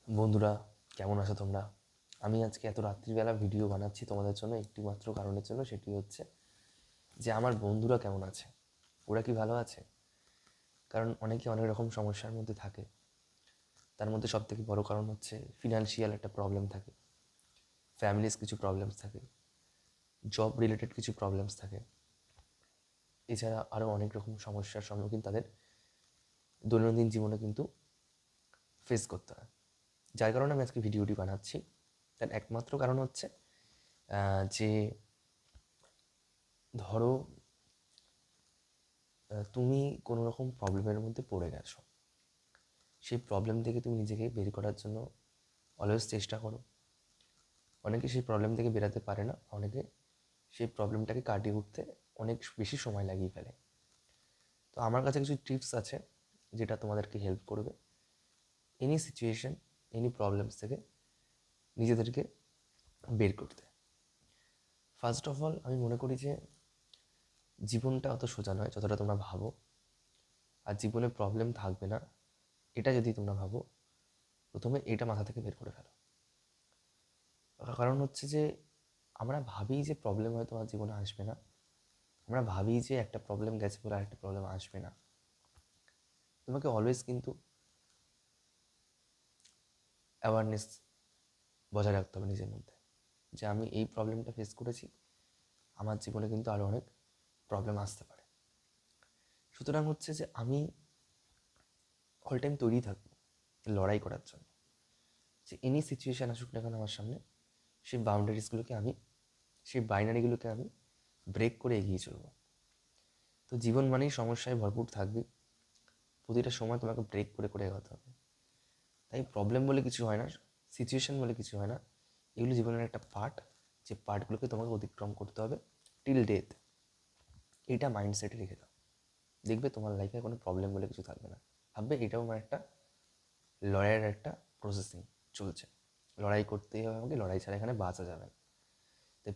বন্ধুরা, কেমন আছো তোমরা? আমি আজকে এত রাত্রিবেলা ভিডিও বানাচ্ছি তোমাদের জন্য একটি মাত্র কারণের জন্য, সেটি হচ্ছে যে আমার বন্ধুরা কেমন আছে, ওরা কি ভালো আছে? কারণ অনেকে অনেক রকম সমস্যার মধ্যে থাকে। তার মধ্যে সবথেকে বড় কারণ হচ্ছে ফিনান্সিয়াল একটা প্রবলেম থাকে, ফ্যামিলিজ কিছু প্রবলেমস থাকে, জব রিলেটেড কিছু প্রবলেমস থাকে। এছাড়া আরও অনেক রকম সমস্যার সম্মুখীন তাদের দৈনন্দিন জীবনে কিন্তু ফেস করতে হয়। যার কারণে আমি আজকে ভিডিওটি বানাচ্ছি। তার একমাত্র কারণ হচ্ছে যে ধরো তুমি কোনো রকম প্রবলেমের মধ্যে পড়ে গেছো, সেই প্রবলেম থেকে তুমি নিজেকে বের করার জন্য অলওয়েজ চেষ্টা করো। অনেকে সেই প্রবলেম থেকে বেরাতে পারে না, অনেকে সেই প্রবলেমটাকে কাটিয়ে উঠতে অনেক বেশি সময় লাগিয়ে ফেলে। তো আমার কাছে কিছু টিপস আছে যেটা তোমাদেরকে হেল্প করবে এনি সিচুয়েশন, এনি প্রবলেমস থেকে নিজেদেরকে বের করতে। ফার্স্ট অফ অল, আমি মনে করি যে জীবনটা অত সোজা নয় যতটা তোমরা ভাবো। আর জীবনে প্রবলেম থাকবে না এটা যদি তোমরা ভাবো, প্রথমে এটা মাথা থেকে বের করে ফেলো। কারণ হচ্ছে যে আমরা ভাবি যে প্রবলেম হয়তো আমার জীবনে আসবে না, আমরা ভাবি যে একটা প্রবলেম গেছে বলে আরেকটা প্রবলেম আসবে না। তোমাকে অলওয়েজ কিন্তু অ্যাওয়ারনেস বজায় রাখতে হবে নিজের মধ্যে, যে আমি এই প্রবলেমটা ফেস করেছি, আমার জীবনে কিন্তু আরও অনেক প্রবলেম আসতে পারে। সুতরাং হচ্ছে যে আমি অল টাইম তৈরি থাকবো লড়াই করার জন্য, যে এনি সিচুয়েশান আসুক না কেন আমার সামনে, সেই বাউন্ডারিজগুলোকে আমি, সেই বাইনারিগুলোকে আমি ব্রেক করে এগিয়ে চলবো। তো জীবন মানেই সমস্যায় ভরপুর থাকবে, প্রতিটা সময় তোমাকে ব্রেক করে করে এগোতে হবে। তাই প্রবলেম বলে কিছু হয় না, সিচুয়েশান বলে কিছু হয় না, এগুলো জীবনের একটা পার্ট, যে পার্টগুলোকে তোমাকে অতিক্রম করতে হবে টিল ডেথ। এটা মাইন্ডসেটে রেখে দাও, দেখবে তোমার লাইফে কোনো প্রবলেম বলে কিছু থাকবে না। ভাববে এটাও আমার একটা লড়াইয়ের একটা প্রসেসিং চলছে, লড়াই করতেই হবে আমাকে, লড়াই ছাড়া এখানে বাঁচা যাবে না। তাই